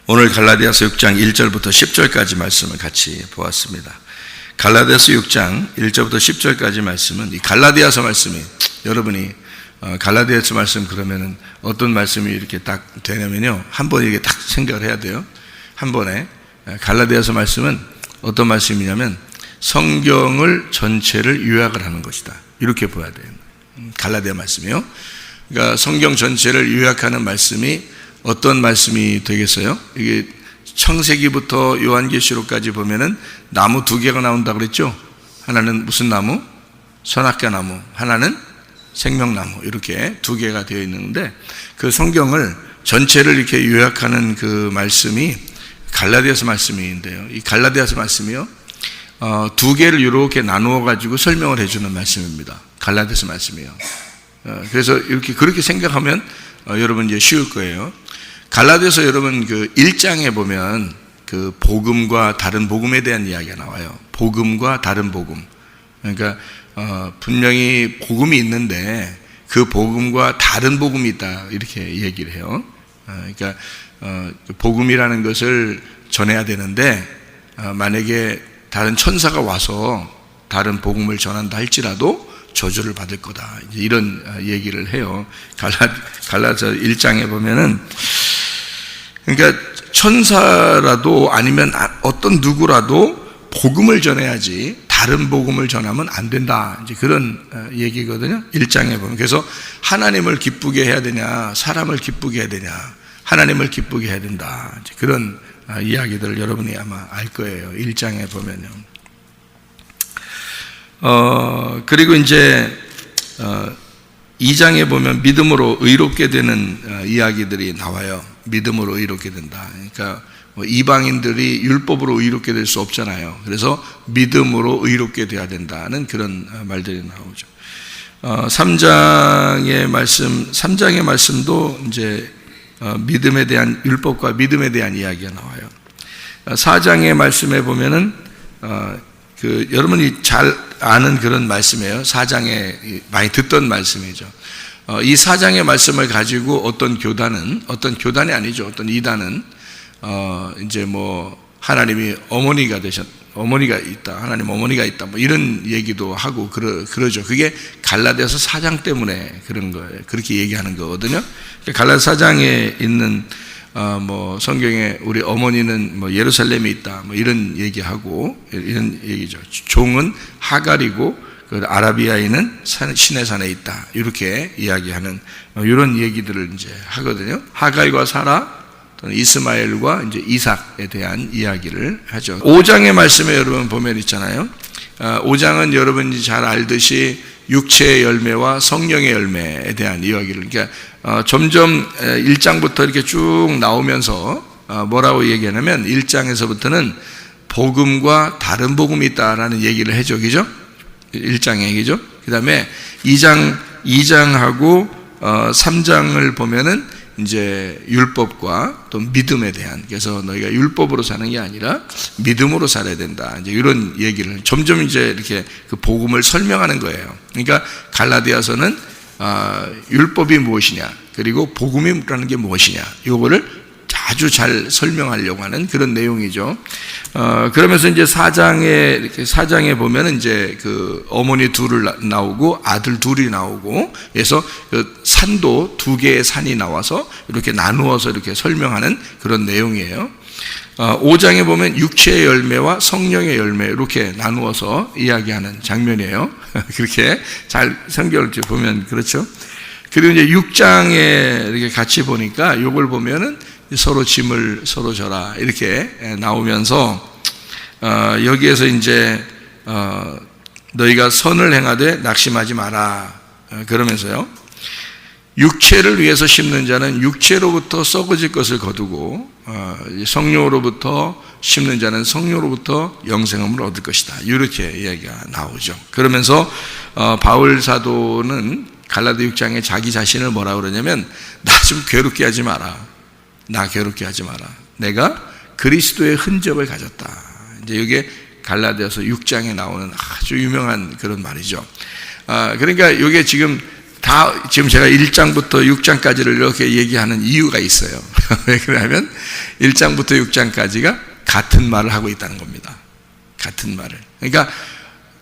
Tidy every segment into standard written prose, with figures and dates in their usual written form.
오늘 갈라디아서 6장 1절부터 10절까지 말씀을 같이 보았습니다. 갈라디아서 6장 1절부터 10절까지 말씀은 이 갈라디아서 말씀이 여러분이 갈라디아서 말씀 그러면은 어떤 말씀이 이렇게 딱 되냐면요, 한 번에 이게 딱 생각을 해야 돼요. 한 번에 갈라디아서 말씀은 어떤 말씀이냐면 성경을 전체를 요약을 하는 것이다, 이렇게 보아야 돼요. 갈라디아 말씀이요. 그러니까 성경 전체를 요약하는 말씀이 어떤 말씀이 되겠어요? 이게 창세기부터 요한계시록까지 보면은 나무 두 개가 나온다 그랬죠? 하나는 무슨 나무? 선악과 나무. 하나는 생명나무. 이렇게 두 개가 되어 있는데 그 성경을 전체를 이렇게 요약하는 그 말씀이 갈라디아서 말씀인데요. 이 갈라디아서 말씀이요, 두 개를 이렇게 나누어 가지고 설명을 해주는 말씀입니다. 갈라디아서 말씀이요. 그래서 이렇게 그렇게 생각하면 여러분 이제 쉬울 거예요. 갈라디아서 여러분 그 1장에 보면 그 복음과 다른 복음에 대한 이야기가 나와요. 복음과 다른 복음. 그러니까 분명히 복음이 있는데 그 복음과 다른 복음이 있다, 이렇게 얘기를 해요. 그러니까 복음이라는 것을 전해야 되는데 만약에 다른 천사가 와서 다른 복음을 전한다 할지라도 저주를 받을 거다, 이런 얘기를 해요. 갈라디아서 1장에 보면은, 그러니까 천사라도 아니면 어떤 누구라도 복음을 전해야지 다른 복음을 전하면 안 된다, 이제 그런 얘기거든요. 1장에 보면. 그래서 하나님을 기쁘게 해야 되냐, 사람을 기쁘게 해야 되냐, 하나님을 기쁘게 해야 된다, 이제 그런 이야기들을 여러분이 아마 알 거예요. 1장에 보면요. 그리고 이제 2장에 보면 믿음으로 의롭게 되는 이야기들이 나와요. 믿음으로 의롭게 된다. 그러니까 이방인들이 율법으로 의롭게 될 수 없잖아요. 그래서 믿음으로 의롭게 돼야 된다는 그런 말들이 나오죠. 3장의 말씀도 이제 믿음에 대한, 율법과 믿음에 대한 이야기가 나와요. 4장의 말씀에 보면은 여러분이 잘 아는 그런 말씀이에요. 4장에 많이 듣던 말씀이죠. 이 4장의 말씀을 가지고 어떤 교단이 아니죠, 어떤 이단은 이제 뭐 하나님이 어머니가 있다, 하나님 어머니가 있다, 뭐 이런 얘기도 하고 그러죠. 그게 갈라디아서 4장 때문에 그런 거예요. 그렇게 얘기하는 거거든요. 갈라디아서 4장에 있는 뭐 성경에 우리 어머니는 뭐 예루살렘에 있다, 뭐 이런 얘기하고 이런 얘기죠. 종은 하갈이고 그 아라비아인은 신의 산에 있다, 이렇게 이야기하는 이런 얘기들을 이제 하거든요. 하갈과 사라 또는 이스마엘과 이제 이삭에 대한 이야기를 하죠. 5장의 말씀에 여러분 보면 있잖아요. 5장은 여러분이 잘 알듯이 육체의 열매와 성령의 열매에 대한 이야기를, 그러니까 점점 1장부터 이렇게 쭉 나오면서 뭐라고 얘기하냐면 1장에서부터는 복음과 다른 복음이 있다라는 얘기를 해줘, 그죠? 1장의 얘기죠. 그 다음에 2장하고 3장을 보면은 이제 율법과 또 믿음에 대한, 그래서 너희가 율법으로 사는 게 아니라 믿음으로 살아야 된다, 이제 이런 얘기를 점점 이제 이렇게 그 복음을 설명하는 거예요. 그러니까 갈라디아서는 율법이 무엇이냐, 그리고 복음이라는 게 무엇이냐, 이거를 아주 잘 설명하려고 하는 그런 내용이죠. 그러면서 이제 4장에 보면은 이제 그 어머니 둘을 나오고 아들 둘이 나오고, 그래서 그 산도 두 개의 산이 나와서 이렇게 나누어서 이렇게 설명하는 그런 내용이에요. 5장에 보면 육체의 열매와 성령의 열매 이렇게 나누어서 이야기하는 장면이에요. 그렇게 잘 성경을 보면 그렇죠. 그리고 이제 6장에 이렇게 같이 보니까 이걸 보면은 서로 짐을 서로 져라, 이렇게 나오면서 여기에서 이제 너희가 선을 행하되 낙심하지 마라, 그러면서요, 육체를 위해서 심는 자는 육체로부터 썩어질 것을 거두고 성령으로부터 심는 자는 성령으로부터 영생함을 얻을 것이다, 이렇게 이야기가 나오죠. 그러면서 바울 사도는 갈라디아 6장에 자기 자신을 뭐라 그러냐면, 나 좀 괴롭게 하지 마라, 나 괴롭게 하지 마라, 내가 그리스도의 흔적을 가졌다. 이제 이게 갈라디아서 6장에 나오는 아주 유명한 그런 말이죠. 그러니까 이게 지금 다 지금 제가 1장부터 6장까지를 이렇게 얘기하는 이유가 있어요. 왜 그러냐면 1장부터 6장까지가 같은 말을 하고 있다는 겁니다. 같은 말을. 그러니까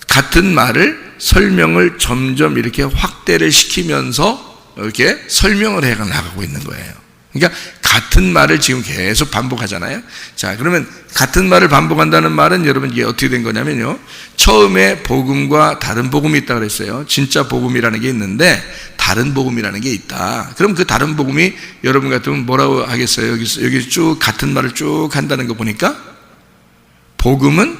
같은 말을 설명을 점점 이렇게 확대를 시키면서 이렇게 설명을 해 나가고 있는 거예요. 그러니까 같은 말을 지금 계속 반복하잖아요. 자, 그러면 같은 말을 반복한다는 말은 여러분 이게 어떻게 된 거냐면요. 처음에 복음과 다른 복음이 있다 그랬어요. 진짜 복음이라는 게 있는데 다른 복음이라는 게 있다. 그럼 그 다른 복음이 여러분 같으면 뭐라고 하겠어요? 여기 쭉 같은 말을 쭉 한다는 거 보니까 복음은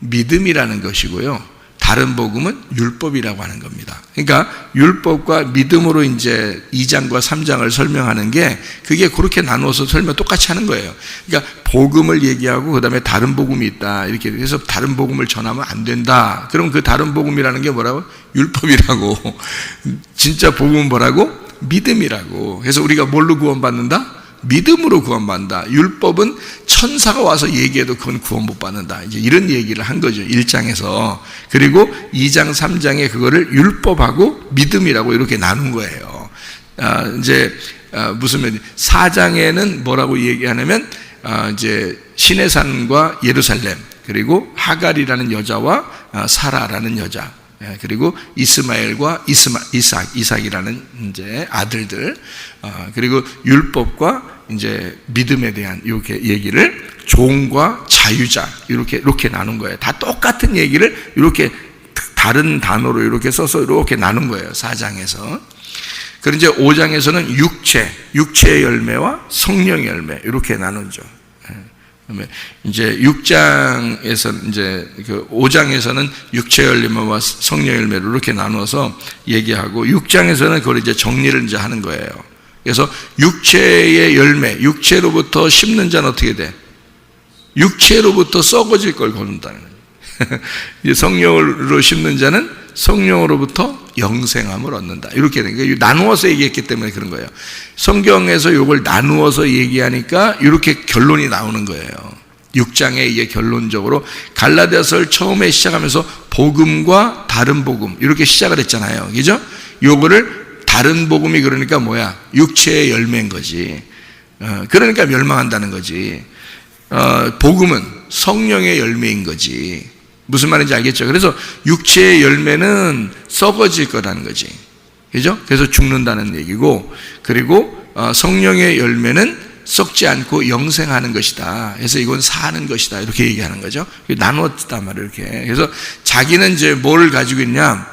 믿음이라는 것이고요. 다른 복음은 율법이라고 하는 겁니다. 그러니까 율법과 믿음으로 이제 2장과 3장을 설명하는 게 그게 그렇게 나누어서 설명 똑같이 하는 거예요. 그러니까 복음을 얘기하고 그다음에 다른 복음이 있다. 이렇게 해서 다른 복음을 전하면 안 된다. 그럼 그 다른 복음이라는 게 뭐라고? 율법이라고. 진짜 복음은 뭐라고? 믿음이라고. 그래서 우리가 뭘로 구원받는다? 믿음으로 구원받는다. 율법은 천사가 와서 얘기해도 그건 구원 못 받는다. 이제 이런 얘기를 한 거죠. 1장에서. 그리고 2장, 3장에 그거를 율법하고 믿음이라고 이렇게 나눈 거예요. 무슨 4장에는 뭐라고 얘기하냐면, 이제 시내산과 예루살렘, 그리고 하갈이라는 여자와 사라라는 여자, 그리고 이스마엘과 이삭이라는 이제 아들들, 그리고 율법과 이제 믿음에 대한 이렇게 얘기를 종과 자유자 이렇게 나눈 거예요. 다 똑같은 얘기를 이렇게 다른 단어로 이렇게 써서 이렇게 나눈 거예요. 4장에서. 그리고 이제 5장에서는 육체의 열매와 성령의 열매 이렇게 나누죠. 이제 6장에서 이제 그 5장에서는 육체 열매와 성령 열매를 이렇게 나눠서 얘기하고 6장에서는 그걸 이제 정리를 이제 하는 거예요. 그래서 육체의 열매, 육체로부터 심는 자는 어떻게 돼? 육체로부터 썩어질 걸 거둔다는 거예요. 성령으로 심는 자는 성령으로부터 영생함을 얻는다. 이렇게 된 거예요. 나누어서 얘기했기 때문에 그런 거예요. 성경에서 이걸 나누어서 얘기하니까 이렇게 결론이 나오는 거예요. 6장에 이게 결론적으로 갈라디아서를 처음에 시작하면서 복음과 다른 복음 이렇게 시작을 했잖아요. 그죠? 요거를 다른 복음이 그러니까 뭐야? 육체의 열매인 거지. 그러니까 멸망한다는 거지. 복음은 성령의 열매인 거지. 무슨 말인지 알겠죠? 그래서 육체의 열매는 썩어질 거라는 거지. 그죠? 그래서 죽는다는 얘기고, 그리고 성령의 열매는 썩지 않고 영생하는 것이다. 그래서 이건 사는 것이다. 이렇게 얘기하는 거죠. 나누었단 말이에요. 이렇게. 그래서 자기는 이제 뭘 가지고 있냐?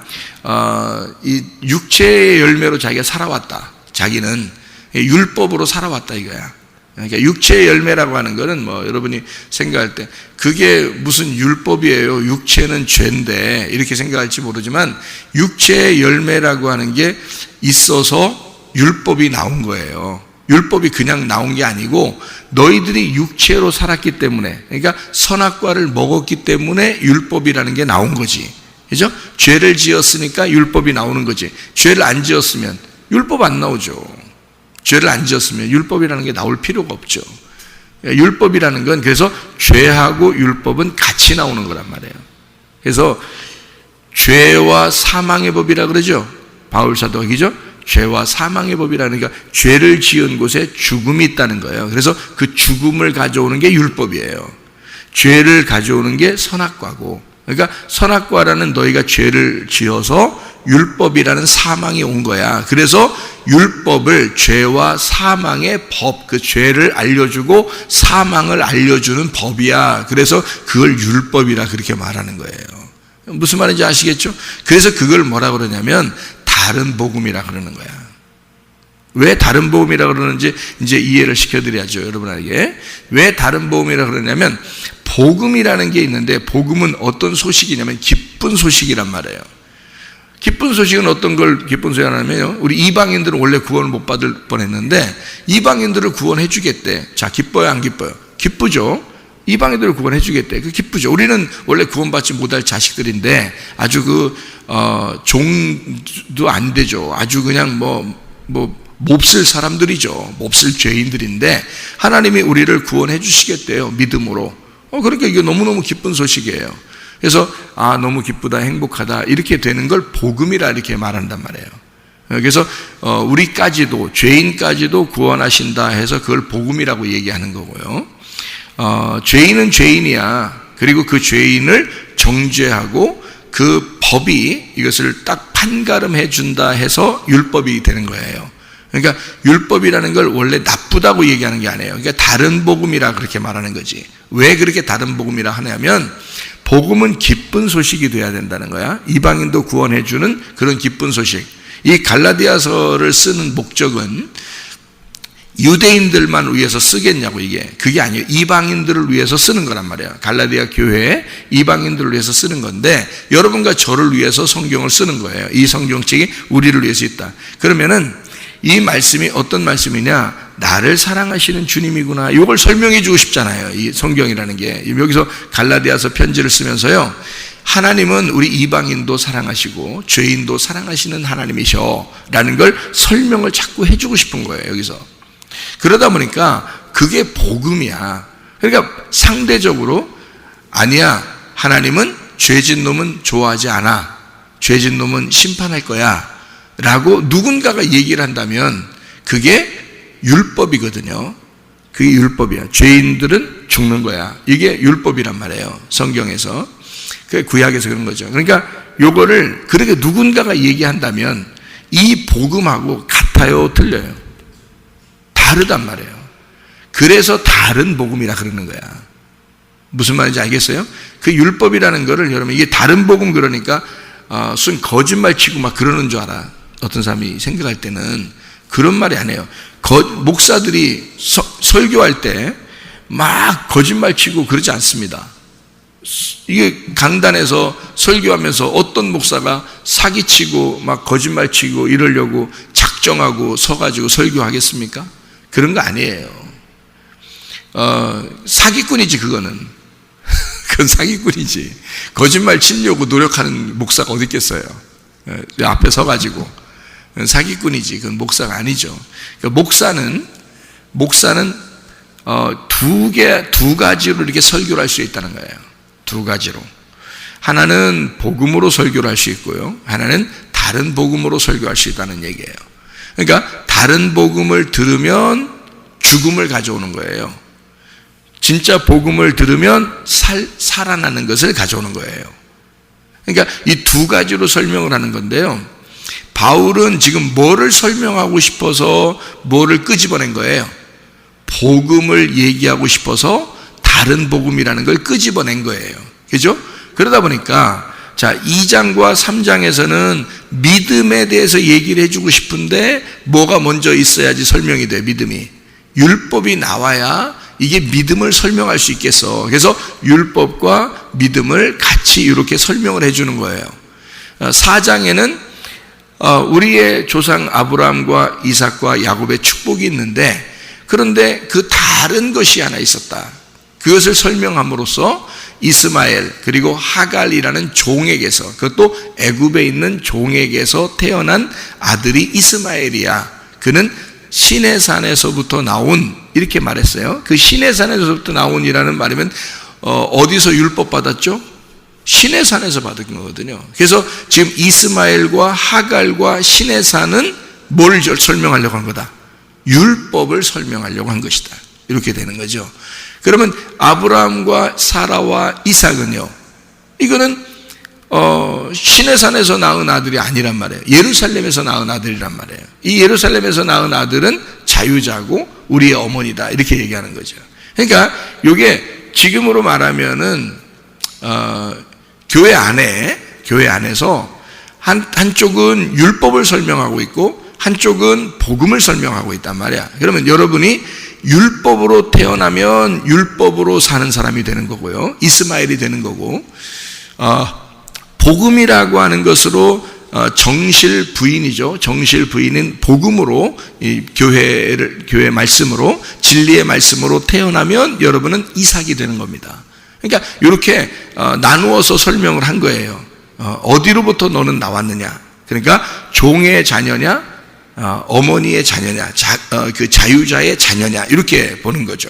이 육체의 열매로 자기가 살아왔다. 자기는 율법으로 살아왔다 이거야. 그러니까 육체의 열매라고 하는 거는 뭐 여러분이 생각할 때 그게 무슨 율법이에요? 육체는 죄인데 이렇게 생각할지 모르지만 육체의 열매라고 하는 게 있어서 율법이 나온 거예요. 율법이 그냥 나온 게 아니고 너희들이 육체로 살았기 때문에, 그러니까 선악과를 먹었기 때문에 율법이라는 게 나온 거지. 그죠? 죄를 지었으니까 율법이 나오는 거지. 죄를 안 지었으면 율법 안 나오죠. 죄를 안 지었으면 율법이라는 게 나올 필요가 없죠. 율법이라는 건 그래서 죄하고 율법은 같이 나오는 거란 말이에요. 그래서 죄와 사망의 법이라 그러죠. 바울 사도가 그죠? 죄와 사망의 법이라는 게 죄를 지은 곳에 죽음이 있다는 거예요. 그래서 그 죽음을 가져오는 게 율법이에요. 죄를 가져오는 게 선악과고, 그러니까 선악과라는 너희가 죄를 지어서 율법이라는 사망이 온 거야. 그래서 율법을 죄와 사망의 법, 그 죄를 알려주고 사망을 알려주는 법이야. 그래서 그걸 율법이라 그렇게 말하는 거예요. 무슨 말인지 아시겠죠? 그래서 그걸 뭐라 그러냐면 다른 복음이라 그러는 거야. 왜 다른 복음이라 그러는지 이제 이해를 시켜드려야죠, 여러분에게. 왜 다른 복음이라 그러냐면 복음이라는 게 있는데 복음은 어떤 소식이냐면 기쁜 소식이란 말이에요. 기쁜 소식은 어떤 걸 기쁜 소식이냐면요, 우리 이방인들은 원래 구원을 못 받을 뻔했는데 이방인들을 구원해 주겠대. 자, 기뻐요 안 기뻐요? 기쁘죠. 이방인들을 구원해 주겠대. 그 기쁘죠. 우리는 원래 구원받지 못할 자식들인데 아주 종도 안 되죠. 아주 그냥 몹쓸 사람들이죠. 몹쓸 죄인들인데 하나님이 우리를 구원해 주시겠대요, 믿음으로. 그러니까 이게 너무너무 기쁜 소식이에요. 그래서 너무 기쁘다, 행복하다 이렇게 되는 걸 복음이라 이렇게 말한단 말이에요. 그래서 우리까지도, 죄인까지도 구원하신다 해서 그걸 복음이라고 얘기하는 거고요. 죄인은 죄인이야. 그리고 그 죄인을 정죄하고 그 법이 이것을 딱 판가름해 준다 해서 율법이 되는 거예요. 그러니까 율법이라는 걸 원래 나쁘다고 얘기하는 게 아니에요. 그러니까 다른 복음이라 그렇게 말하는 거지. 왜 그렇게 다른 복음이라 하냐면, 복음은 기쁜 소식이 돼야 된다는 거야. 이방인도 구원해 주는 그런 기쁜 소식. 이 갈라디아서를 쓰는 목적은 유대인들만 위해서 쓰겠냐고, 이게. 그게 아니에요. 이방인들을 위해서 쓰는 거란 말이에요. 갈라디아 교회에 이방인들을 위해서 쓰는 건데, 여러분과 저를 위해서 성경을 쓰는 거예요. 이 성경책이 우리를 위해서 있다. 그러면은 이 말씀이 어떤 말씀이냐? 나를 사랑하시는 주님이구나. 이걸 설명해 주고 싶잖아요. 이 성경이라는 게. 여기서 갈라디아서 편지를 쓰면서요, 하나님은 우리 이방인도 사랑하시고 죄인도 사랑하시는 하나님이셔 라는 걸 설명을 자꾸 해주고 싶은 거예요, 여기서. 그러다 보니까 그게 복음이야. 그러니까 상대적으로, 아니야, 하나님은 죄진 놈은 좋아하지 않아, 죄진 놈은 심판할 거야 라고 누군가가 얘기를 한다면 그게 율법이거든요. 그게 율법이야. 죄인들은 죽는 거야. 이게 율법이란 말이에요, 성경에서. 그 구약에서 그런 거죠. 그러니까 요거를 그렇게 누군가가 얘기한다면 이 복음하고 같아요, 틀려요? 다르단 말이에요. 그래서 다른 복음이라 그러는 거야. 무슨 말인지 알겠어요? 그 율법이라는 거를, 여러분, 이게 다른 복음 그러니까 순 거짓말 치고 막 그러는 줄 알아. 어떤 사람이 생각할 때는 그런 말이 아니에요. 목사들이 설교할 때 막 거짓말 치고 그러지 않습니다. 이게 강단에서 설교하면서 어떤 목사가 사기치고 막 거짓말 치고 이러려고 작정하고 서가지고 설교하겠습니까? 그런 거 아니에요. 사기꾼이지, 그거는. 그건 사기꾼이지. 거짓말 치려고 노력하는 목사가 어디 있겠어요? 앞에 서가지고. 사기꾼이지. 그건 목사가 아니죠. 그러니까 목사는 두 가지로 이렇게 설교를 할 수 있다는 거예요. 두 가지로. 하나는 복음으로 설교를 할 수 있고요, 하나는 다른 복음으로 설교할 수 있다는 얘기예요. 그러니까 다른 복음을 들으면 죽음을 가져오는 거예요. 진짜 복음을 들으면 살아나는 것을 가져오는 거예요. 그러니까 이 두 가지로 설명을 하는 건데요, 바울은 지금 뭐를 설명하고 싶어서 뭐를 끄집어낸 거예요? 복음을 얘기하고 싶어서 다른 복음이라는 걸 끄집어낸 거예요. 그죠? 그러다 보니까, 자, 2장과 3장에서는 믿음에 대해서 얘기를 해주고 싶은데 뭐가 먼저 있어야지 설명이 돼, 믿음이. 율법이 나와야 이게 믿음을 설명할 수 있겠어. 그래서 율법과 믿음을 같이 이렇게 설명을 해주는 거예요. 4장에는 우리의 조상 아브라함과 이삭과 야곱의 축복이 있는데, 그런데 그 다른 것이 하나 있었다. 그것을 설명함으로써 이스마엘, 그리고 하갈이라는 종에게서, 그것도 애굽에 있는 종에게서 태어난 아들이 이스마엘이야. 그는 시내산에서부터 나온, 이렇게 말했어요. 그 시내산에서부터 나온이라는 말이면 어디서 율법 받았죠? 시내산에서 받은 거거든요. 그래서 지금 이스마엘과 하갈과 시내산은 뭘 설명하려고 한 거다? 율법을 설명하려고 한 것이다. 이렇게 되는 거죠. 그러면 아브라함과 사라와 이삭은요, 이거는 시내산에서 낳은 아들이 아니란 말이에요. 예루살렘에서 낳은 아들이란 말이에요. 이 예루살렘에서 낳은 아들은 자유자고 우리의 어머니다, 이렇게 얘기하는 거죠. 그러니까 이게 지금으로 말하면은 교회 안에서 한쪽은 율법을 설명하고 있고 한쪽은 복음을 설명하고 있단 말이야. 그러면 여러분이 율법으로 태어나면 율법으로 사는 사람이 되는 거고요, 이스마엘이 되는 거고, 복음이라고 하는 것으로 정실 부인이죠. 정실 부인은 복음으로, 이 교회 말씀으로, 진리의 말씀으로 태어나면 여러분은 이삭이 되는 겁니다. 그러니까 이렇게 나누어서 설명을 한 거예요. 어디로부터 너는 나왔느냐? 그러니까 종의 자녀냐, 어머니의 자녀냐, 그 자유자의 자녀냐, 이렇게 보는 거죠.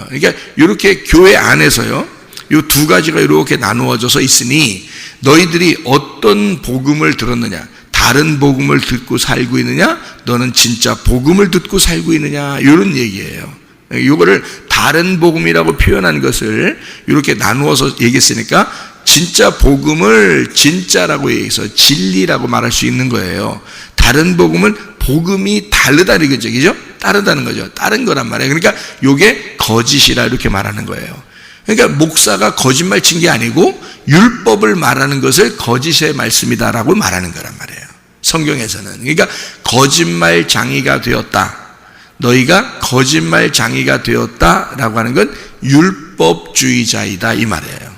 그러니까 이렇게 교회 안에서요, 이 두 가지가 이렇게 나누어져서 있으니 너희들이 어떤 복음을 들었느냐? 다 다른 복음을 듣고 살고 있느냐, 너는 진짜 복음을 듣고 살고 있느냐, 이런 얘기예요. 이거를 다른 복음이라고 표현한 것을 이렇게 나누어서 얘기했으니까 진짜 복음을 진짜라고 얘기해서 진리라고 말할 수 있는 거예요. 다른 복음은 복음이 다르다는 거죠. 그죠? 다르다는 거죠. 다른 거란 말이에요. 그러니까 이게 거짓이라 이렇게 말하는 거예요. 그러니까 목사가 거짓말 친 게 아니고 율법을 말하는 것을 거짓의 말씀이다라고 말하는 거란 말이에요. 성경에서는. 그러니까 거짓말 장이가 되었다. 너희가 거짓말 장이가 되었다라고 하는 건 율법주의자이다 이 말이에요.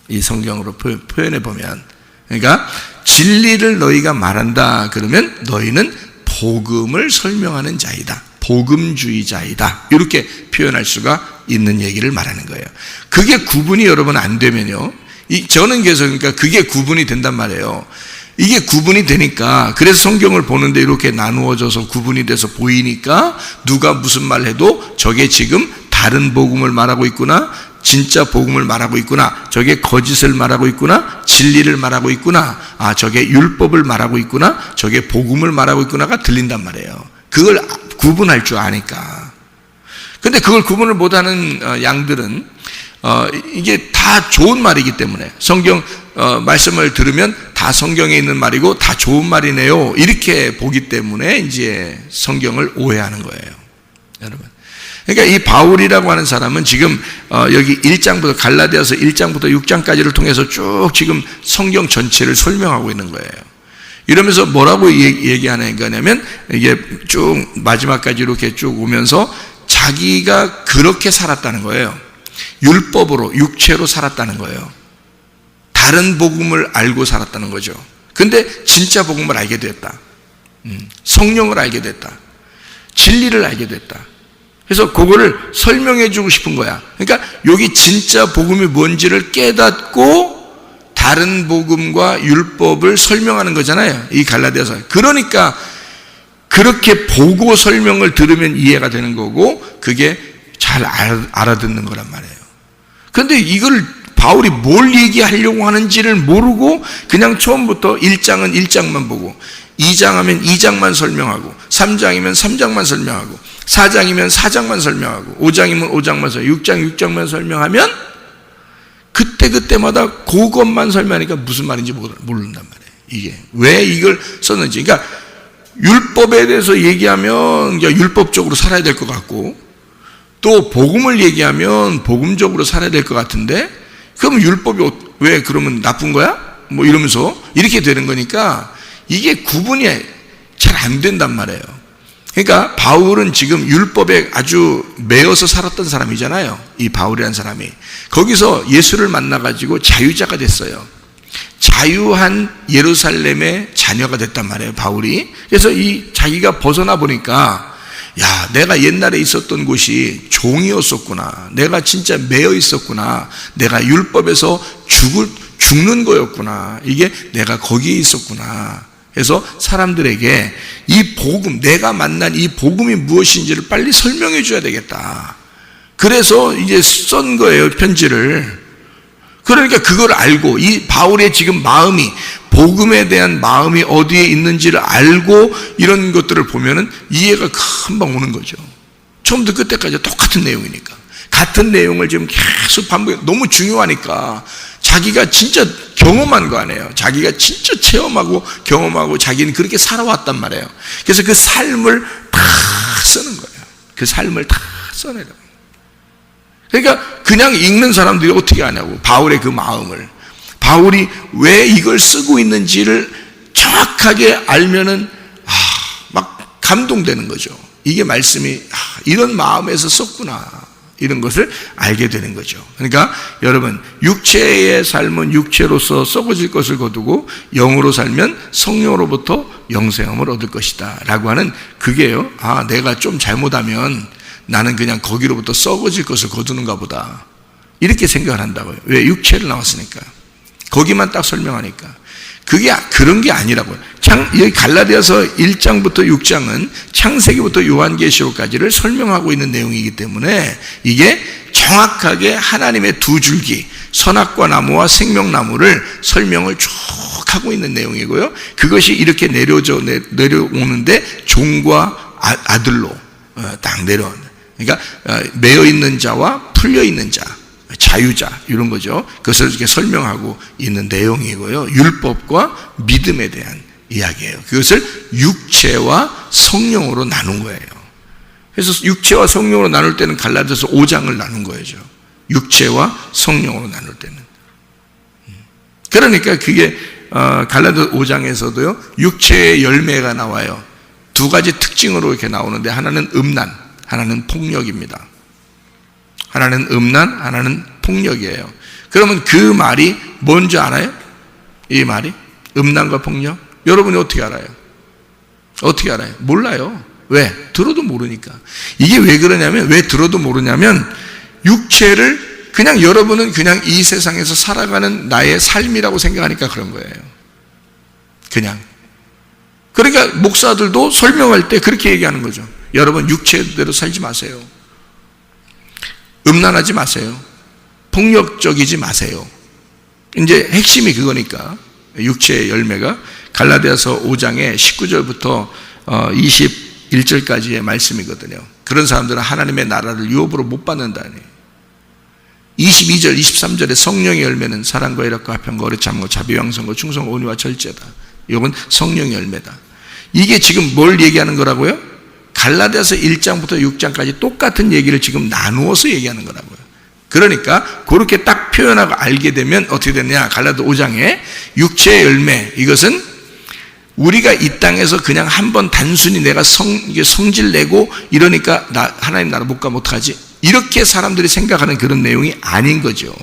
이 성경으로 표현해 보면, 그러니까 진리를 너희가 말한다 그러면 너희는 복음을 설명하는 자이다, 복음주의자이다, 이렇게 표현할 수가 있는 얘기를 말하는 거예요. 그게 구분이 여러분 안 되면요, 저는 계속 그러니까 그게 구분이 된단 말이에요. 이게 구분이 되니까, 그래서 성경을 보는데 이렇게 나누어져서 구분이 돼서 보이니까 누가 무슨 말 해도 저게 지금 다른 복음을 말하고 있구나, 진짜 복음을 말하고 있구나, 저게 거짓을 말하고 있구나, 진리를 말하고 있구나, 저게 율법을 말하고 있구나, 저게 복음을 말하고 있구나가 들린단 말이에요. 그걸 구분할 줄 아니까. 근데 그걸 구분을 못하는 양들은 이게 다 좋은 말이기 때문에, 성경 말씀을 들으면 다 성경에 있는 말이고 다 좋은 말이네요, 이렇게 보기 때문에 이제 성경을 오해하는 거예요, 여러분. 그러니까 이 바울이라고 하는 사람은 지금 여기 1장부터 갈라디아서 1장부터 6장까지를 통해서 쭉 지금 성경 전체를 설명하고 있는 거예요. 이러면서 뭐라고 얘기하는 거냐면, 이게 쭉 마지막까지 이렇게 쭉 오면서 자기가 그렇게 살았다는 거예요. 율법으로, 육체로 살았다는 거예요. 다른 복음을 알고 살았다는 거죠. 근데 진짜 복음을 알게 됐다. 성령을 알게 됐다. 진리를 알게 됐다. 그래서 그거를 설명해 주고 싶은 거야. 그러니까 여기 진짜 복음이 뭔지를 깨닫고 다른 복음과 율법을 설명하는 거잖아요, 이 갈라디아서. 그러니까 그렇게 보고 설명을 들으면 이해가 되는 거고, 그게 잘 알아듣는 거란 말이에요. 그런데 이걸 바울이 뭘 얘기하려고 하는지를 모르고 그냥 처음부터 1장은 1장만 보고, 2장 하면 2장만 설명하고, 3장이면 3장만 설명하고, 4장이면 4장만 설명하고, 5장이면 5장만 설명하고, 6장 6장만 설명하면 그때마다 그것만 설명하니까 무슨 말인지 모른단 말이에요. 이게 왜 이걸 썼는지. 그러니까 율법에 대해서 얘기하면 율법적으로 살아야 될 것 같고, 또 복음을 얘기하면 복음적으로 살아야 될 것 같은데, 그럼 율법이 왜 그러면 나쁜 거야? 뭐 이러면서 이렇게 되는 거니까 이게 구분이 잘 안 된단 말이에요. 그러니까 바울은 지금 율법에 아주 매여서 살았던 사람이잖아요, 이 바울이라는 사람이. 거기서 예수를 만나가지고 자유자가 됐어요. 자유한 예루살렘의 자녀가 됐단 말이에요, 바울이. 그래서 이 자기가 벗어나 보니까, 야, 내가 옛날에 있었던 곳이 종이었었구나, 내가 진짜 매여 있었구나, 내가 율법에서 죽는 거였구나, 이게 내가 거기에 있었구나. 그래서 사람들에게 이 복음, 내가 만난 이 복음이 무엇인지를 빨리 설명해 줘야 되겠다. 그래서 이제 쓴 거예요, 편지를. 그러니까 그걸 알고, 이 바울의 지금 마음이, 복음에 대한 마음이 어디에 있는지를 알고 이런 것들을 보면은 이해가 금방 오는 거죠. 처음부터 끝까지 똑같은 내용이니까. 같은 내용을 지금 계속 반복해. 너무 중요하니까. 자기가 진짜 경험한 거 아니에요. 자기가 진짜 체험하고 경험하고 자기는 그렇게 살아왔단 말이에요. 그래서 그 삶을 다 쓰는 거예요. 그 삶을 다 써내려. 그러니까 그냥 읽는 사람들이 어떻게 하냐고, 바울의 그 마음을. 바울이 왜 이걸 쓰고 있는지를 정확하게 알면은 막 감동되는 거죠. 이게 말씀이 이런 마음에서 썼구나, 이런 것을 알게 되는 거죠. 그러니까 여러분, 육체의 삶은 육체로서 썩어질 것을 거두고 영으로 살면 성령으로부터 영생함을 얻을 것이다 라고 하는 그게요. 내가 좀 잘못하면 나는 그냥 거기로부터 썩어질 것을 거두는가 보다, 이렇게 생각을 한다고요. 왜? 육체를 나왔으니까. 거기만 딱 설명하니까. 그게 그런 게 아니라고요. 여기 갈라디아서 1장부터 6장은 창세기부터 요한계시록까지를 설명하고 있는 내용이기 때문에 이게 정확하게 하나님의 두 줄기, 선악과 나무와 생명나무를 설명을 쭉 하고 있는 내용이고요. 그것이 이렇게 내려오는데 종과 아들로 딱 내려오는. 그러니까 매여 있는 자와 풀려 있는 자, 자유자 이런 거죠. 그것을 이렇게 설명하고 있는 내용이고요. 율법과 믿음에 대한 이야기예요. 그것을 육체와 성령으로 나눈 거예요. 그래서 육체와 성령으로 나눌 때는 갈라디아서 5장을 나눈 거죠. 육체와 성령으로 나눌 때는. 그러니까 그게 갈라디아서 5장에서도요. 육체의 열매가 나와요. 두 가지 특징으로 이렇게 나오는데 하나는 음란, 하나는 폭력입니다. 하나는 음란, 하나는 폭력이에요. 그러면 그 말이 뭔지 알아요? 이 말이? 음란과 폭력? 여러분이 어떻게 알아요? 어떻게 알아요? 몰라요. 왜? 들어도 모르니까. 이게 왜 그러냐면, 왜 들어도 모르냐면, 육체를 그냥 여러분은 그냥 이 세상에서 살아가는 나의 삶이라고 생각하니까 그런 거예요. 그냥. 그러니까 목사들도 설명할 때 그렇게 얘기하는 거죠. 여러분 육체대로 살지 마세요. 음란하지 마세요. 폭력적이지 마세요. 이제 핵심이 그거니까. 육체의 열매가 갈라디아서 5장의 19절부터 21절까지의 말씀이거든요. 그런 사람들은 하나님의 나라를 유업으로 못 받는다니. 22절, 23절에 성령의 열매는 사랑과 희락과 화평과 오래 참고 자비왕성과 충성과 온유와 절제다. 이건 성령의 열매다. 이게 지금 뭘 얘기하는 거라고요? 갈라디아서 1장부터 6장까지 똑같은 얘기를 지금 나누어서 얘기하는 거라고요. 그러니까 그렇게 딱 표현하고 알게 되면 어떻게 되느냐? 갈라디아 5장에 육체의 열매, 이것은 우리가 이 땅에서 그냥 한번 단순히 내가 성질 내고 이러니까 나 하나님 나라 못 가면 어떡하지? 이렇게 사람들이 생각하는 그런 내용이 아닌 거죠.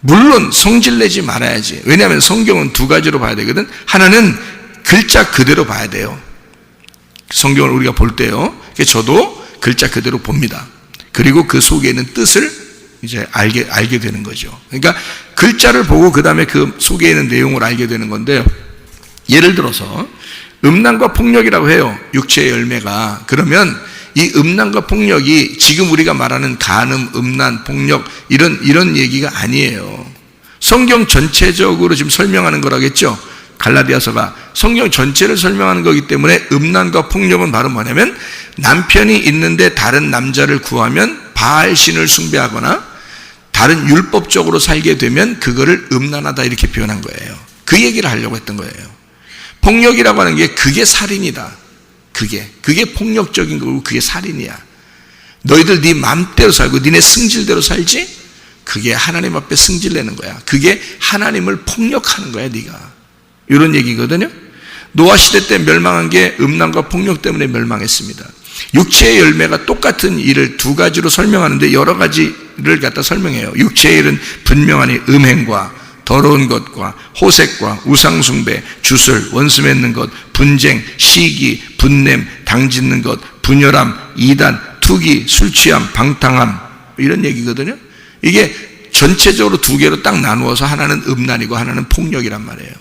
물론 성질 내지 말아야지. 왜냐하면 성경은 두 가지로 봐야 되거든. 하나는 글자 그대로 봐야 돼요. 성경을 우리가 볼 때요. 저도 글자 그대로 봅니다. 그리고 그 속에 있는 뜻을 이제 알게 되는 거죠. 그러니까 글자를 보고 그 다음에 그 속에 있는 내용을 알게 되는 건데요. 예를 들어서 음란과 폭력이라고 해요. 육체의 열매가. 그러면 이 음란과 폭력이 지금 우리가 말하는 간음, 음란, 폭력 이런 얘기가 아니에요. 성경 전체적으로 지금 설명하는 거라겠죠. 갈라디아서가 성경 전체를 설명하는 거기 때문에 음란과 폭력은 바로 뭐냐면 남편이 있는데 다른 남자를 구하면 바알신을 숭배하거나 다른 율법적으로 살게 되면 그거를 음란하다 이렇게 표현한 거예요. 그 얘기를 하려고 했던 거예요. 폭력이라고 하는 게 그게 살인이다. 그게 폭력적인 거고 그게 살인이야. 너희들 네 맘대로 살고 니네 승질대로 살지? 그게 하나님 앞에 승질내는 거야. 그게 하나님을 폭력하는 거야 네가. 이런 얘기거든요. 노아 시대 때 멸망한 게 음란과 폭력 때문에 멸망했습니다. 육체의 열매가 똑같은 일을 두 가지로 설명하는데 여러 가지를 갖다 설명해요. 육체의 일은 분명하니 음행과 더러운 것과 호색과 우상숭배, 주술, 원수 맺는 것, 분쟁, 시기, 분냄, 당짓는 것, 분열함, 이단, 투기, 술취함, 방탕함 이런 얘기거든요. 이게 전체적으로 두 개로 딱 나누어서 하나는 음란이고 하나는 폭력이란 말이에요.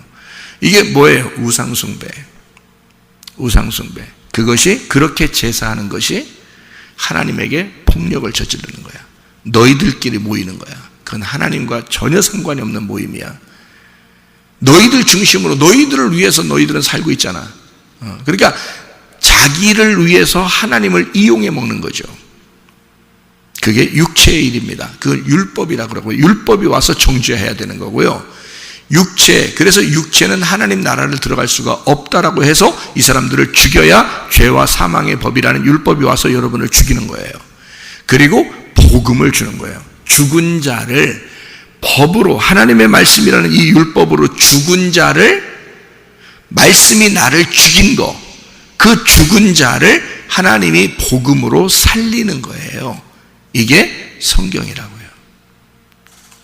이게 뭐예요? 우상숭배. 그것이 그렇게 제사하는 것이 하나님에게 폭력을 저지르는 거야. 너희들끼리 모이는 거야. 그건 하나님과 전혀 상관이 없는 모임이야. 너희들 중심으로 너희들을 위해서 너희들은 살고 있잖아. 그러니까 자기를 위해서 하나님을 이용해 먹는 거죠. 그게 육체의 일입니다. 그걸 율법이라 그러고 율법이 와서 정죄해야 되는 거고요. 그래서 육체는 하나님 나라를 들어갈 수가 없다라고 해서 이 사람들을 죽여야 죄와 사망의 법이라는 율법이 와서 여러분을 죽이는 거예요. 그리고 복음을 주는 거예요. 죽은 자를 법으로 하나님의 말씀이라는 이 율법으로 죽은 자를 말씀이 나를 죽인 거 그 죽은 자를 하나님이 복음으로 살리는 거예요. 이게 성경이라고요.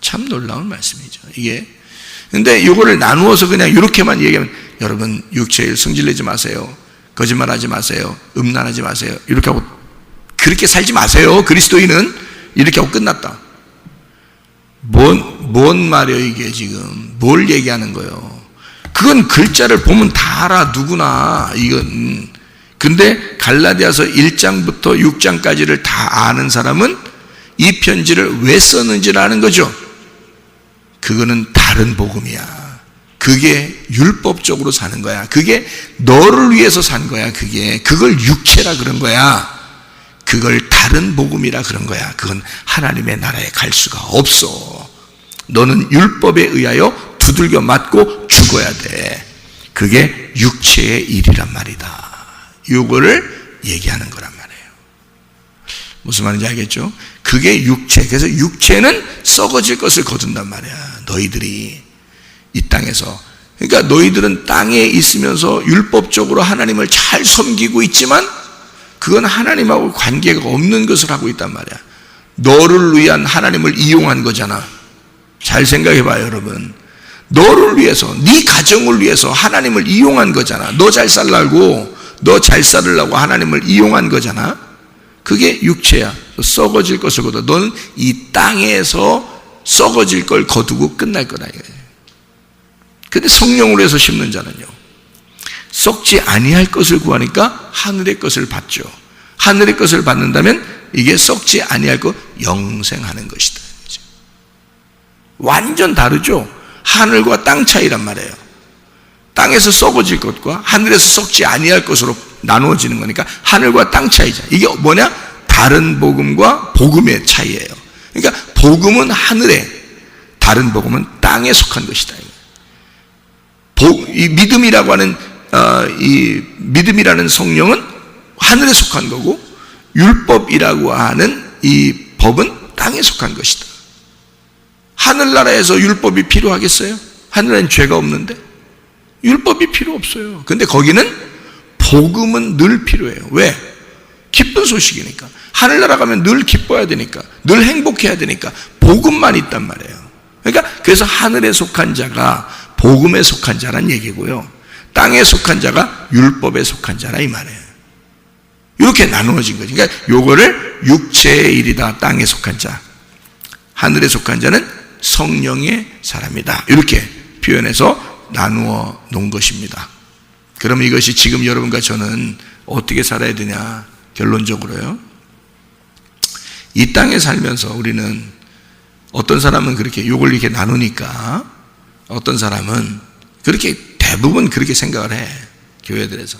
참 놀라운 말씀이죠. 이게 근데 이거를 나누어서 그냥 이렇게만 얘기하면 여러분 육체일 성질내지 마세요. 거짓말하지 마세요. 음란하지 마세요. 이렇게 하고 그렇게 살지 마세요. 그리스도인은 이렇게 하고 끝났다. 뭔 말이에요 이게 지금. 뭘 얘기하는 거예요. 그건 글자를 보면 다 알아 누구나. 이건 근데 갈라디아서 1장부터 6장까지를 다 아는 사람은 이 편지를 왜 썼는지를 아는 거죠. 그거는 다른 복음이야. 그게 율법적으로 사는 거야. 그게 너를 위해서 산 거야. 그걸 육체라 그런 거야. 그걸 다른 복음이라 그런 거야. 그건 하나님의 나라에 갈 수가 없어. 너는 율법에 의하여 두들겨 맞고 죽어야 돼. 그게 육체의 일이란 말이다. 이거를 얘기하는 거란 말이에요. 무슨 말인지 알겠죠? 그게 육체. 그래서 육체는 썩어질 것을 거둔단 말이야. 너희들이 이 땅에서. 그러니까 너희들은 땅에 있으면서 율법적으로 하나님을 잘 섬기고 있지만 그건 하나님하고 관계가 없는 것을 하고 있단 말이야. 너를 위한 하나님을 이용한 거잖아. 잘 생각해 봐요, 여러분. 너를 위해서, 네 가정을 위해서 하나님을 이용한 거잖아. 너 잘 살라고, 너 잘 살으려고 하나님을 이용한 거잖아. 그게 육체야. 썩어질 것을 거둬. 너는 이 땅에서 썩어질 걸 거두고 끝날 거다 이거예요. 근데 성령으로 해서 심는 자는요, 썩지 아니할 것을 구하니까 하늘의 것을 받죠. 하늘의 것을 받는다면 이게 썩지 아니할 것, 영생하는 것이다. 완전 다르죠. 하늘과 땅 차이란 말이에요. 땅에서 썩어질 것과 하늘에서 썩지 아니할 것으로 나누어지는 거니까 하늘과 땅 차이죠. 이게 뭐냐? 다른 복음과 복음의 차이예요. 그러니까 복음은 하늘에, 다른 복음은 땅에 속한 것이다. 이 믿음이라고 하는 이 믿음이라는 성령은 하늘에 속한 거고, 율법이라고 하는 이 법은 땅에 속한 것이다. 하늘나라에서 율법이 필요하겠어요? 하늘에는 죄가 없는데 율법이 필요 없어요. 근데 거기는 복음은 늘 필요해요. 왜? 기쁜 소식이니까. 하늘나라 가면 늘 기뻐야 되니까, 늘 행복해야 되니까 복음만 있단 말이에요. 그러니까 그래서 하늘에 속한 자가 복음에 속한 자란 얘기고요, 땅에 속한 자가 율법에 속한 자라 이 말이에요. 이렇게 나누어진 거죠. 그러니까 요거를 육체의 일이다, 땅에 속한 자, 하늘에 속한 자는 성령의 사람이다, 이렇게 표현해서 나누어 놓은 것입니다. 그럼 이것이 지금 여러분과 저는 어떻게 살아야 되냐? 결론적으로요, 이 땅에 살면서 우리는, 어떤 사람은 그렇게 요걸 이렇게 나누니까 어떤 사람은 그렇게 대부분 그렇게 생각을 해, 교회들에서.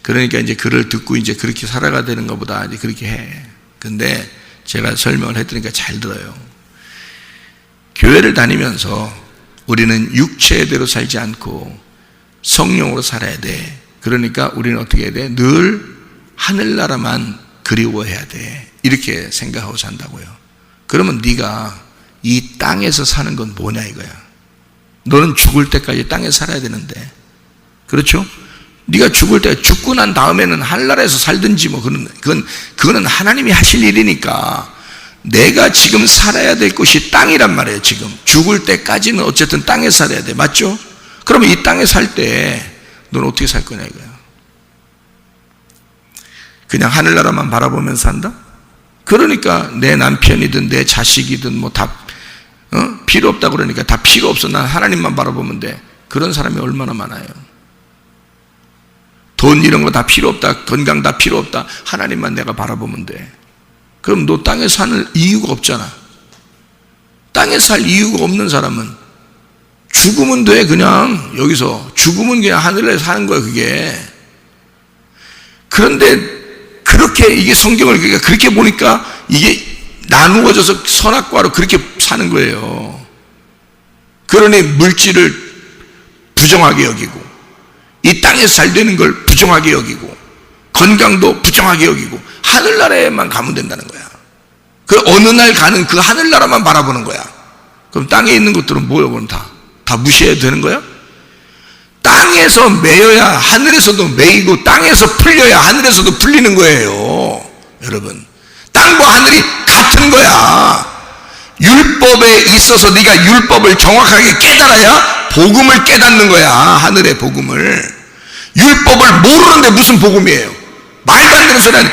그러니까 이제 그를 듣고 이제 그렇게 살아가야 되는 것보다 이제 그렇게 해. 근데 제가 설명을 해드리니까 잘 들어요. 교회를 다니면서 우리는 육체대로 살지 않고 성령으로 살아야 돼. 그러니까 우리는 어떻게 해야 돼? 늘 하늘나라만 그리워해야 돼. 이렇게 생각하고 산다고요. 그러면 네가 이 땅에서 사는 건 뭐냐 이거야. 너는 죽을 때까지 땅에 살아야 되는데, 그렇죠? 네가 죽을 때, 죽고 난 다음에는 하늘나라에서 살든지 뭐, 그거는 하나님이 하실 일이니까, 내가 지금 살아야 될 곳이 땅이란 말이에요. 지금 죽을 때까지는 어쨌든 땅에 살아야 돼. 맞죠? 그러면 이 땅에 살 때 너는 어떻게 살 거냐 이거야. 그냥 하늘나라만 바라보면서 산다? 그러니까 내 남편이든 내 자식이든 뭐 다 필요 없다 그러니까 다 필요 없어, 난 하나님만 바라보면 돼. 그런 사람이 얼마나 많아요. 돈 이런 거 다 필요 없다, 건강 다 필요 없다, 하나님만 내가 바라보면 돼. 그럼 너 땅에 사는 이유가 없잖아. 땅에 살 이유가 없는 사람은 죽으면 돼. 그냥 여기서 죽으면 그냥 하늘에 사는 거야 그게. 그런데 그렇게 이게 성경을 그렇게 보니까 이게 나누어져서 선악과로 그렇게 사는 거예요. 그러니 물질을 부정하게 여기고, 이 땅에서 잘 되는 걸 부정하게 여기고, 건강도 부정하게 여기고, 하늘나라에만 가면 된다는 거야. 그 어느 날 가는 그 하늘나라만 바라보는 거야. 그럼 땅에 있는 것들은 뭐예요? 그럼 다 무시해야 되는 거야? 땅에서 매여야 하늘에서도 매이고, 땅에서 풀려야 하늘에서도 풀리는 거예요. 여러분, 땅과 하늘이 같은 거야. 율법에 있어서 네가 율법을 정확하게 깨달아야 복음을 깨닫는 거야. 하늘의 복음을. 율법을 모르는데 무슨 복음이에요? 말도 안 되는 소리 아니야.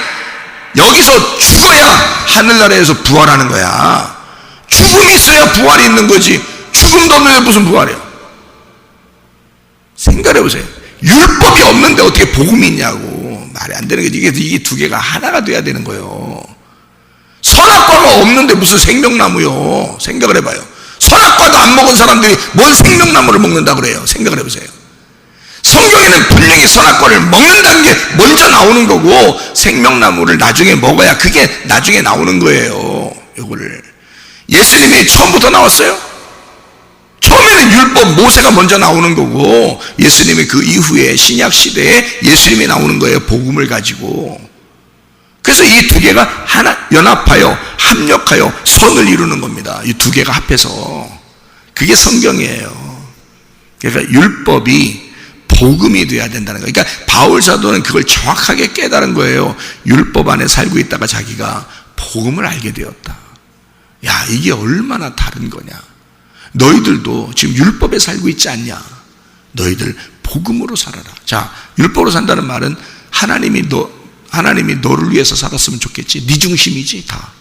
여기서 죽어야 하늘나라에서 부활하는 거야. 죽음이 있어야 부활이 있는 거지. 죽음도 없는데 무슨 부활이야? 생각해 보세요. 율법이 없는데 어떻게 복음이 있냐고. 말이 안 되는 거지. 이게 두 개가 하나가 돼야 되는 거예요. 선악과가 없는데 무슨 생명나무요? 생각을 해봐요. 선악과도 안 먹은 사람들이 뭔 생명나무를 먹는다 그래요? 생각을 해보세요. 성경에는 분명히 선악과를 먹는다는 게 먼저 나오는 거고, 생명나무를 나중에 먹어야 그게 나중에 나오는 거예요. 이거를 예수님이 처음부터 나왔어요? 처음에는 율법 모세가 먼저 나오는 거고, 예수님이 그 이후에 신약 시대에 예수님이 나오는 거예요. 복음을 가지고. 그래서 이 두 개가 하나 연합하여 합력하여 선을 이루는 겁니다. 이 두 개가 합해서. 그게 성경이에요. 그러니까 율법이 복음이 돼야 된다는 거예요. 그러니까 바울 사도는 그걸 정확하게 깨달은 거예요. 율법 안에 살고 있다가 자기가 복음을 알게 되었다. 야, 이게 얼마나 다른 거냐. 너희들도 지금 율법에 살고 있지 않냐. 너희들 복음으로 살아라. 자, 율법으로 산다는 말은 하나님이 너를 위해서 살았으면 좋겠지. 네 중심이지 다.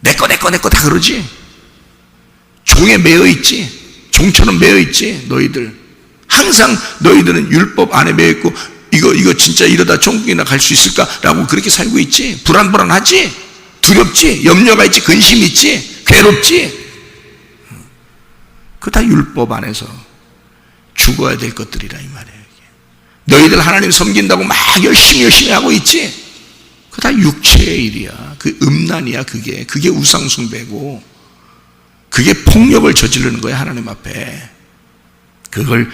내꺼 다 그러지. 종에 매여 있지. 종처럼 매여 있지. 너희들 항상 너희들은 율법 안에 매여 있고, 이거 진짜 이러다 천국이나 갈 수 있을까라고 그렇게 살고 있지. 불안하지. 두렵지. 염려가 있지. 근심이 있지. 괴롭지. 그거 다 율법 안에서 죽어야 될 것들이라 이 말이에요. 너희들 하나님 섬긴다고 막 열심히 하고 있지. 그거 다 육체의 일이야. 그 음란이야. 그게 우상숭배고, 그게 폭력을 저지르는 거야. 하나님 앞에. 그걸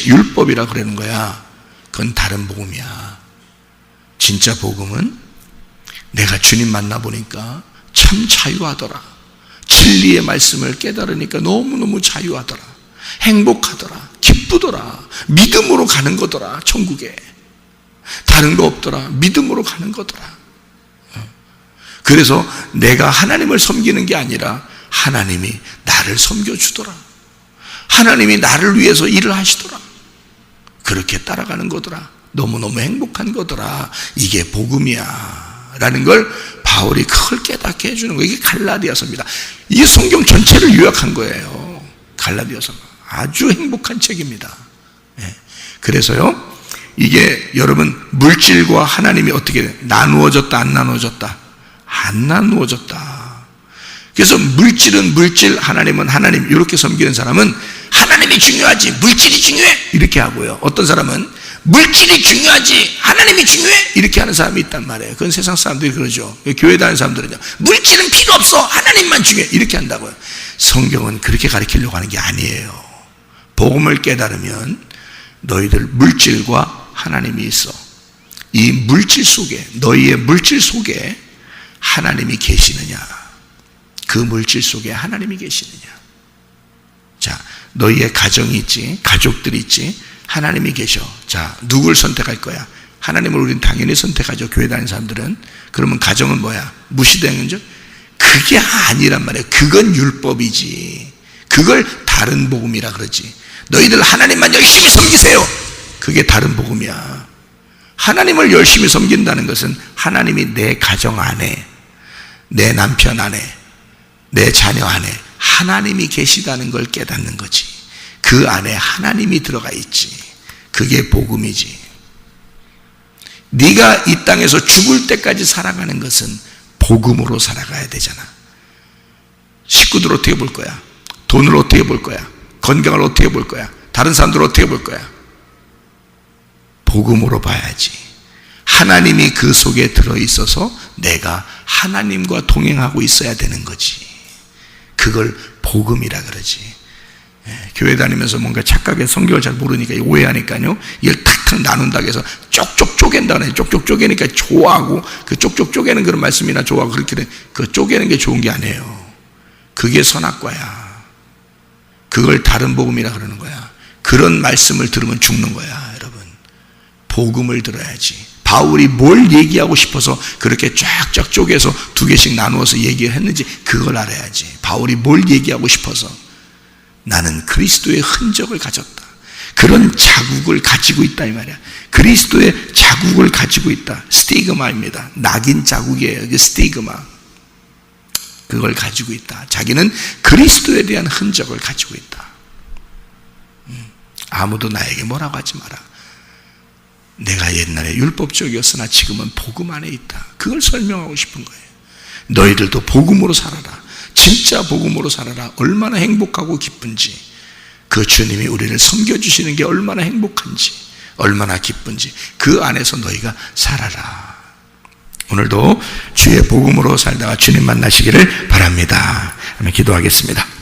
율법이라 그러는 거야. 그건 다른 복음이야. 진짜 복음은 내가 주님 만나보니까 참 자유하더라. 진리의 말씀을 깨달으니까 너무너무 자유하더라. 행복하더라. 기쁘더라. 믿음으로 가는 거더라. 천국에 다른 거 없더라. 믿음으로 가는 거더라. 그래서 내가 하나님을 섬기는 게 아니라 하나님이 나를 섬겨주더라. 하나님이 나를 위해서 일을 하시더라. 그렇게 따라가는 거더라. 너무너무 행복한 거더라. 이게 복음이야 라는 걸 바울이 그걸 깨닫게 해주는 거예요. 이게 갈라디아서입니다. 이게 성경 전체를 요약한 거예요. 갈라디아서 아주 행복한 책입니다. 그래서요, 이게 여러분 물질과 하나님이 어떻게 나누어졌다 안 나누어졌다? 안 나누어졌다. 그래서 물질은 물질, 하나님은 하나님, 이렇게 섬기는 사람은 하나님이 중요하지 물질이 중요해 이렇게 하고요, 어떤 사람은 물질이 중요하지 하나님이 중요해 이렇게 하는 사람이 있단 말이에요. 그건 세상 사람들이 그러죠. 교회 다니는 사람들은요, 물질은 필요 없어 하나님만 중요해 이렇게 한다고요. 성경은 그렇게 가르치려고 하는 게 아니에요. 복음을 깨달으면 너희들 물질과 하나님이 있어. 이 물질 속에, 너희의 물질 속에 하나님이 계시느냐, 그 물질 속에 하나님이 계시느냐. 자, 너희의 가정이 있지, 가족들이 있지, 하나님이 계셔. 자, 누굴 선택할 거야? 하나님을 우리는 당연히 선택하죠. 교회 다니는 사람들은. 그러면 가정은 뭐야? 무시되는 줄? 그게 아니란 말이에요. 그건 율법이지. 그걸 다른 복음이라 그러지. 너희들 하나님만 열심히 섬기세요. 그게 다른 복음이야. 하나님을 열심히 섬긴다는 것은 하나님이 내 가정 안에, 내 남편 안에, 내 자녀 안에 하나님이 계시다는 걸 깨닫는 거지. 그 안에 하나님이 들어가 있지. 그게 복음이지. 네가 이 땅에서 죽을 때까지 살아가는 것은 복음으로 살아가야 되잖아. 식구들 어떻게 볼 거야? 돈을 어떻게 볼 거야? 건강을 어떻게 볼 거야? 다른 사람들 어떻게 볼 거야? 복음으로 봐야지. 하나님이 그 속에 들어있어서 내가 하나님과 동행하고 있어야 되는 거지. 그걸 복음이라 그러지. 교회 다니면서 뭔가 착각에 성경을 잘 모르니까 오해하니까요, 이걸 탁탁 나눈다고 해서 쪽쪽 쪼갠다 그래. 쪽쪽 쪼개니까 좋아하고, 그 쪽쪽 쪼개는 그런 말씀이나 좋아하고 그렇게 돼. 그 쪼개는 게 좋은 게 아니에요. 그게 선악과야. 그걸 다른 복음이라 그러는 거야. 그런 말씀을 들으면 죽는 거야. 여러분, 복음을 들어야지. 바울이 뭘 얘기하고 싶어서 그렇게 쫙쫙 쪼개서 두 개씩 나누어서 얘기를 했는지 그걸 알아야지. 바울이 뭘 얘기하고 싶어서, 나는 그리스도의 흔적을 가졌다, 그런 자국을 가지고 있다 이 말이야. 그리스도의 자국을 가지고 있다. 스티그마입니다. 낙인 자국이에요. 이게 스티그마. 그걸 가지고 있다. 자기는 그리스도에 대한 흔적을 가지고 있다. 아무도 나에게 뭐라고 하지 마라. 내가 옛날에 율법적이었으나 지금은 복음 안에 있다. 그걸 설명하고 싶은 거예요. 너희들도 복음으로 살아라. 진짜 복음으로 살아라. 얼마나 행복하고 기쁜지, 그 주님이 우리를 섬겨주시는 게 얼마나 행복한지, 얼마나 기쁜지 그 안에서 너희가 살아라. 오늘도 주의 복음으로 살다가 주님 만나시기를 바랍니다. 기도하겠습니다.